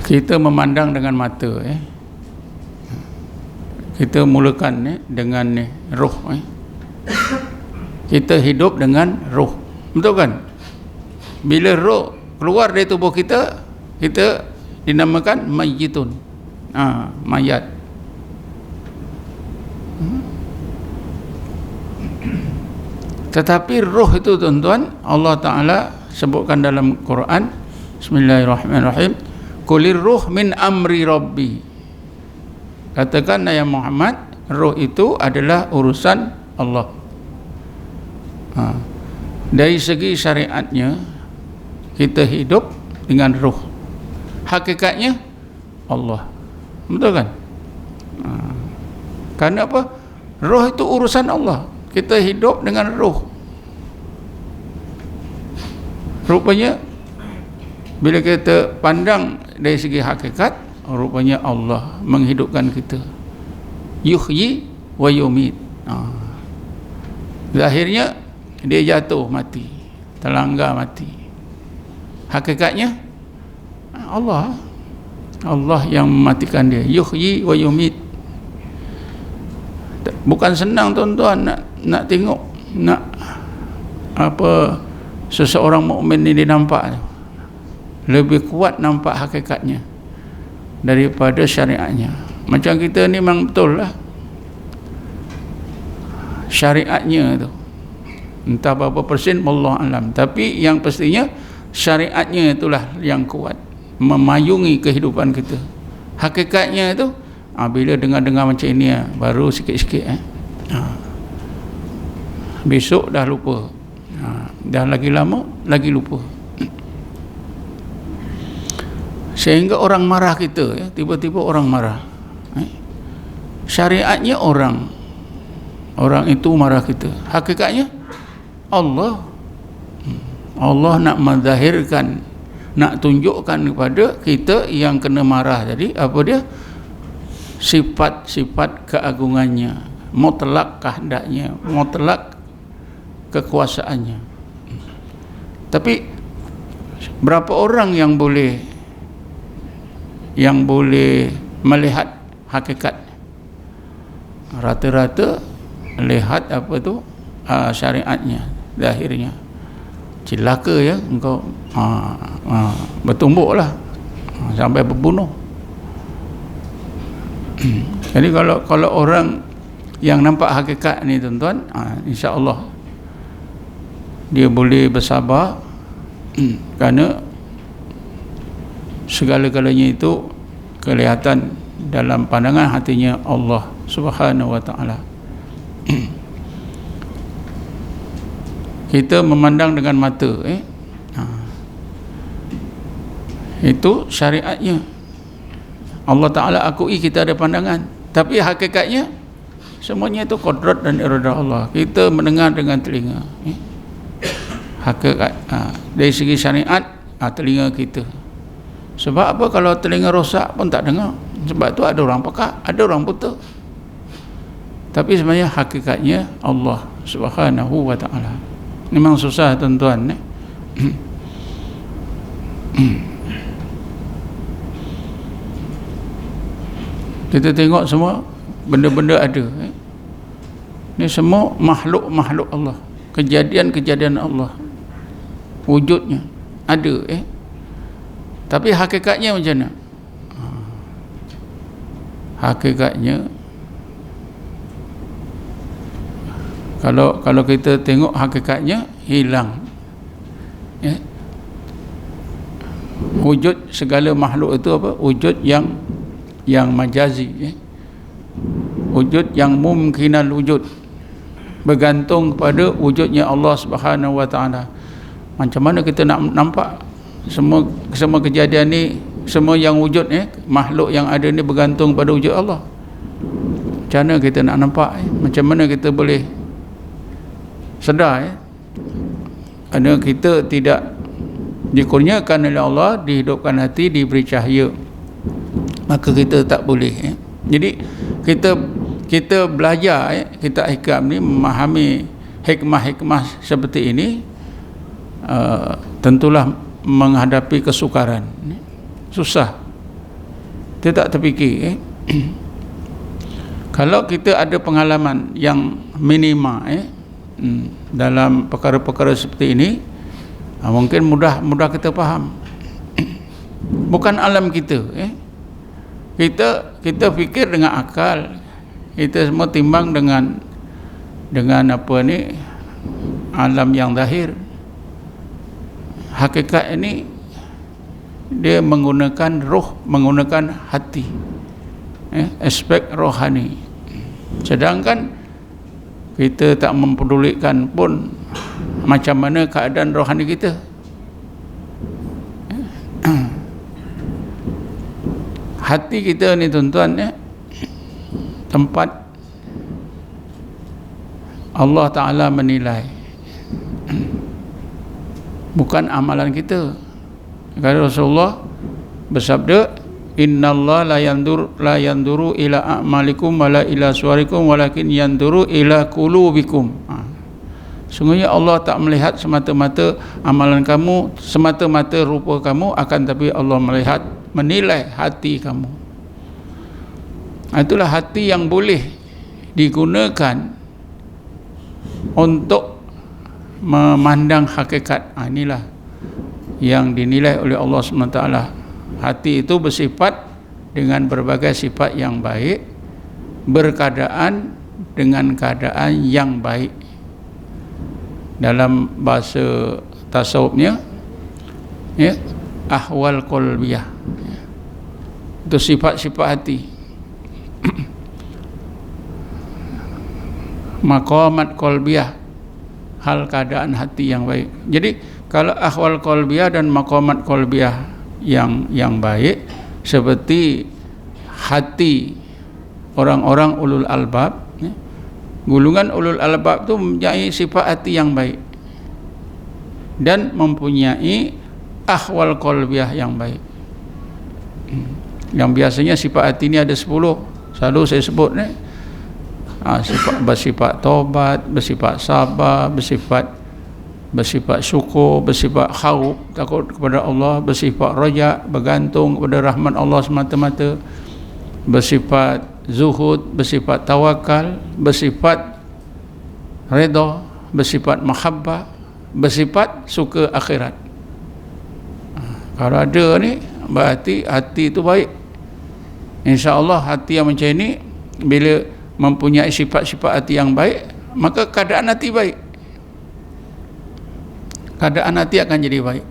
Kita memandang dengan mata, kita mulakan dengan roh, kita hidup dengan roh, betul kan? Bila roh keluar dari tubuh kita, kita dinamakan mayyitun, mayat. Tetapi roh itu, tuan-tuan, Allah Ta'ala sebutkan dalam Quran, Bismillahirrahmanirrahim, Qulir ruh min amri rabbi. Katakan ya Muhammad, roh itu adalah urusan Allah. Dari segi syariatnya, kita hidup dengan roh. Hakikatnya Allah, betul kan? Karena apa? Roh itu urusan Allah. Kita hidup dengan roh. Rupanya bila kita pandang dari segi hakikat, rupanya Allah menghidupkan kita. Yuhyi wa yumit. Akhirnya dia jatuh mati, terlanggar mati. Hakikatnya Allah yang mematikan dia. Yuhyi wa yumit. Bukan senang, tuan-tuan, nak tengok, nak apa seseorang mukmin ni dia nampak lebih kuat nampak hakikatnya daripada syariatnya. Macam kita ni memang betul lah syariatnya tu, entah berapa persen wallahu alam, tapi yang pastinya syariatnya itulah yang kuat memayungi kehidupan kita. Hakikatnya itu bila dengar-dengar macam ini baru sikit-sikit besok dah lupa, dah lagi lama lagi lupa. Sehingga orang marah kita, tiba-tiba orang marah, syariatnya orang itu marah kita. Hakikatnya Allah nak menzahirkan, nak tunjukkan kepada kita yang kena marah tadi apa dia, sifat-sifat keagungannya, mutlak kehendaknya, mutlak kekuasaannya. Tapi berapa orang yang boleh melihat hakikat? Rata-rata lihat apa tu syariatnya, zahirnya. Celaka ya engkau, bertumbuklah sampai berbunuh. Jadi kalau orang yang nampak hakikat ni, tuan-tuan, insya-Allah dia boleh bersabar, kerana segala-galanya itu kelihatan dalam pandangan hatinya Allah Subhanahu wa ta'ala. Kita memandang dengan mata, itu syariatnya. Allah Ta'ala akui kita ada pandangan, tapi hakikatnya semuanya itu qudrat dan iradah Allah. Kita mendengar dengan telinga, hakikat dari segi syariat, telinga kita. Sebab apa? Kalau telinga rosak pun tak dengar. Sebab tu ada orang pekak, ada orang buta. Tapi sebenarnya hakikatnya Allah Subhanahu wa ta'ala. Memang susah, tuan-tuan. Kita tengok semua benda-benda ada. Ini semua makhluk-makhluk Allah, kejadian-kejadian Allah, wujudnya ada. Tapi hakikatnya macam mana? Hakikatnya, kalau kita tengok hakikatnya hilang. Wujud segala makhluk itu apa? Wujud yang majazi, wujud yang mumkinal wujud, bergantung kepada wujudnya Allah Subhanahu wa ta'ala. Macam mana kita nak nampak semua kejadian ni, semua yang wujud makhluk yang ada ni bergantung pada wujud Allah? Macam mana kita nak nampak? Macam mana kita boleh sedar? Kerana kita tidak dikurniakan oleh Allah, dihidupkan hati, diberi cahaya, maka kita tak boleh. Jadi kita belajar, kita hikam ni, memahami hikmah-hikmah seperti ini, tentulah menghadapi kesukaran, susah. Kita tak terfikir kalau kita ada pengalaman yang minima dalam perkara-perkara seperti ini, mungkin mudah kita faham. Bukan alam kita. Kita fikir dengan akal. Kita semua timbang dengan apa ni, alam yang zahir. Hakikat ini dia menggunakan roh, menggunakan hati, aspek rohani. Sedangkan kita tak mempedulikan pun macam mana keadaan rohani kita. Hati kita ni tuan-tuan, tempat Allah Ta'ala menilai, bukan amalan kita. Kalau Rasulullah bersabda, innallaha la yanduru ila a'malikum wala ila suwarikum walakin yanduru ila qulubikum. Sungguhnya Allah tak melihat semata-mata amalan kamu, semata-mata rupa kamu, akan tapi Allah melihat, menilai hati kamu. Itulah hati yang boleh digunakan untuk memandang hakikat. Inilah yang dinilai oleh Allah SWT. Hati itu bersifat dengan berbagai sifat yang baik, berkeadaan dengan keadaan yang baik. Dalam bahasa tasawufnya, ahwal qalbiyah, itu sifat-sifat hati. Maqamat qalbiyah, hal keadaan hati yang baik. Jadi kalau ahwal qalbiyah dan maqamat qalbiyah yang baik, seperti hati orang-orang ulul albab, golongan ulul albab itu mempunyai sifat hati yang baik dan mempunyai ahwal qalbiyah yang baik. Yang biasanya sifat hati ini ada 10, selalu saya sebut ni. Bersifat taubat, bersifat sabar, bersifat syukur, bersifat khauf, takut kepada Allah, bersifat raja, bergantung kepada rahmat Allah semata-mata, bersifat zuhud, bersifat tawakal, bersifat redha, bersifat mahabbah, bersifat suka akhirat. Kalau ada ni, berarti hati itu baik. InsyaAllah hati yang macam ini, bila mempunyai sifat-sifat hati yang baik, maka keadaan hati baik. Keadaan hati akan jadi baik.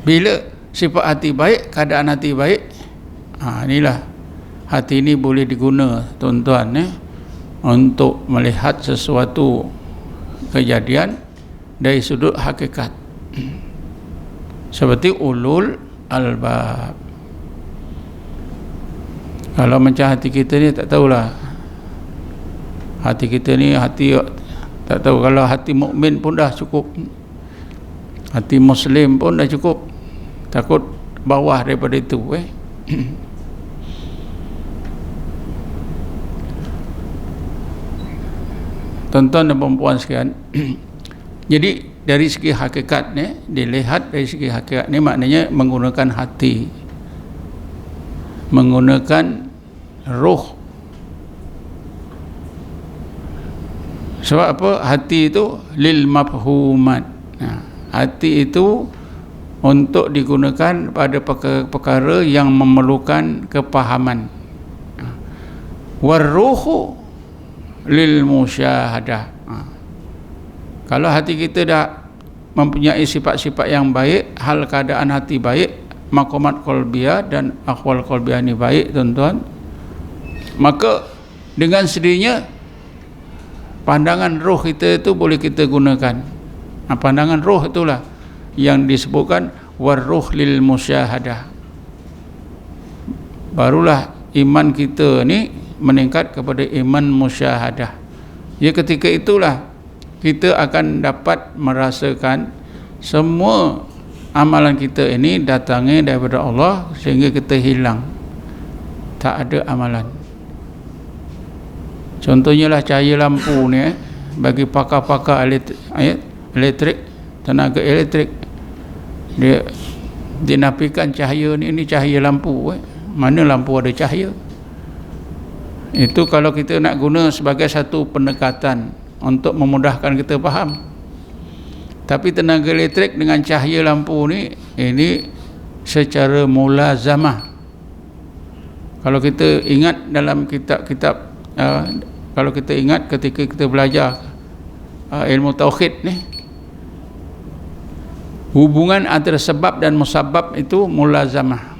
Bila sifat hati baik, keadaan hati baik, inilah hati ini boleh diguna tuan-tuan untuk melihat sesuatu kejadian dari sudut hakikat, seperti ulul albab. Kalau macam hati kita ni, tak tahulah. Hati kita ni tak tahu. Kalau hati mukmin pun dah cukup, hati muslim pun dah cukup, takut bawah daripada itu. Tuan-tuan dan puan-puan sekalian, jadi dari segi hakikat ni, dilihat dari segi hakikat ni, maknanya menggunakan hati, menggunakan roh. Sebab apa? Hati itu lil mafhumat. Hati itu untuk digunakan pada perkara yang memerlukan kepahaman. Warruhu lil musyahadah. Kalau hati kita dah mempunyai sifat-sifat yang baik, hal keadaan hati baik, maqamat qalbiyah dan ahwal qalbiyah ni baik tuan-tuan, maka dengan sendirinya pandangan roh kita itu boleh kita gunakan. Pandangan roh itulah yang disebutkan warruh lil musyahadah. Barulah iman kita ni meningkat kepada iman musyahadah. Ya, ketika itulah kita akan dapat merasakan semua amalan kita ini datangnya daripada Allah, sehingga kita hilang, tak ada amalan. Contohnya lah cahaya lampu ni, bagi pakar-pakar elektrik, tenaga elektrik, dia dinafikan cahaya ni cahaya lampu. mana lampu ada cahaya. Itu kalau kita nak guna sebagai satu pendekatan untuk memudahkan kita faham. Tapi tenaga elektrik dengan cahaya lampu ni, ini secara mulazamah. Kalau kita ingat dalam kitab-kitab, kalau kita ingat ketika kita belajar ilmu tauhid ni, hubungan antara sebab dan musabab itu mulazamah.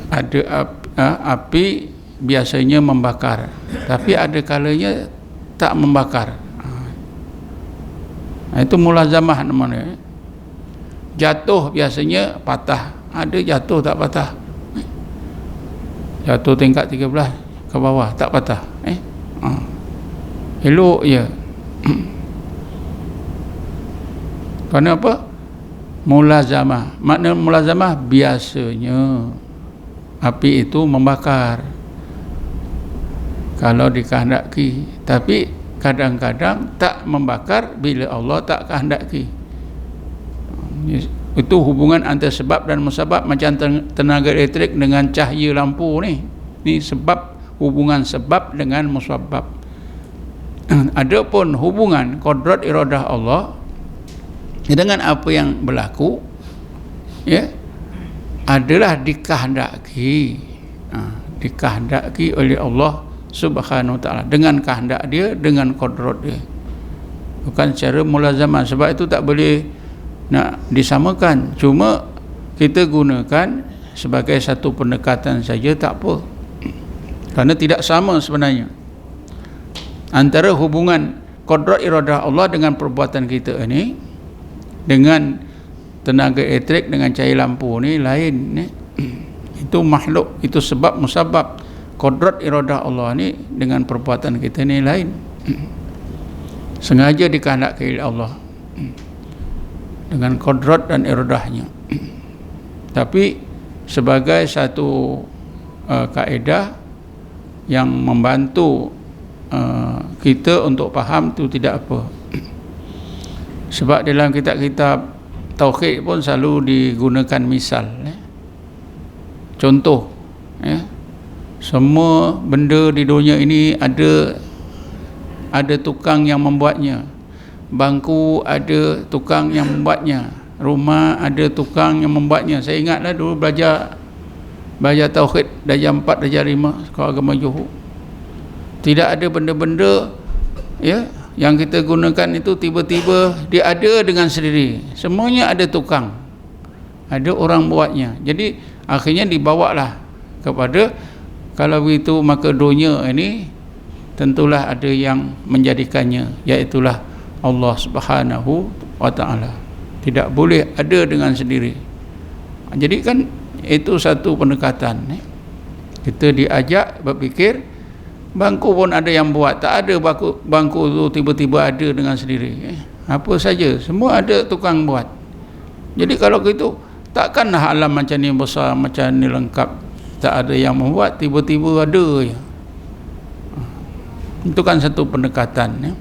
Ada api biasanya membakar, tapi ada kalanya tak membakar. Itu mulazamah namanya. Jatuh biasanya patah, ada jatuh tak patah. Jatuh tingkat 13 ke bawah tak patah. Elok je. Kerana apa? Mulazamah. Makna mulazamah, biasanya api itu membakar kalau dikehendaki, tapi kadang-kadang tak membakar bila Allah tak kehendaki. Itu hubungan antara sebab dan musabab, macam tenaga elektrik dengan cahaya lampu ni. Ni sebab, hubungan sebab dengan musabab. Adapun hubungan qadrat iradah Allah dengan apa yang berlaku, ya, adalah dikehendaki, dikehendaki oleh Allah Subhanahu wa ta'ala, dengan kehendak dia, dengan qadrat dia, bukan secara mulazamah. Sebab itu tak boleh nak disamakan. Cuma kita gunakan sebagai satu pendekatan saja, tak apa, kerana tidak sama sebenarnya antara hubungan qadrat iradah Allah dengan perbuatan kita ini. Dengan tenaga elektrik, dengan cahaya lampu ni lain ni. Itu makhluk, itu sebab musabab. Qadrat iradah Allah ni dengan perbuatan kita ni lain. Sengaja dikehendaki oleh Allah dengan qadrat dan iradahnya. Tapi sebagai satu kaedah yang membantu kita untuk faham, tu tidak apa. Sebab dalam kitab-kitab tauhid pun selalu digunakan misal, contoh, semua benda di dunia ini ada tukang yang membuatnya. Bangku ada tukang yang membuatnya, rumah ada tukang yang membuatnya. Saya ingatlah dulu belajar tauhid darjah 4, darjah 5 sekolah agama Johor. Tidak ada benda-benda, ya, yang kita gunakan itu tiba-tiba dia ada dengan sendiri. Semuanya ada tukang, ada orang buatnya. Jadi akhirnya dibawalah kepada, kalau begitu maka dunia ini tentulah ada yang menjadikannya, iaitulah Allah Subhanahu wa ta'ala. Tidak boleh ada dengan sendiri. Jadi kan itu satu pendekatan. Kita diajak berfikir, bangku pun ada yang buat, tak ada bangku tu tiba-tiba ada dengan sendiri. Apa saja, semua ada tukang buat. Jadi kalau gitu, takkanlah alam macam ni besar, macam ni lengkap, tak ada yang membuat, tiba-tiba ada je. Itu kan satu pendekatan, ya.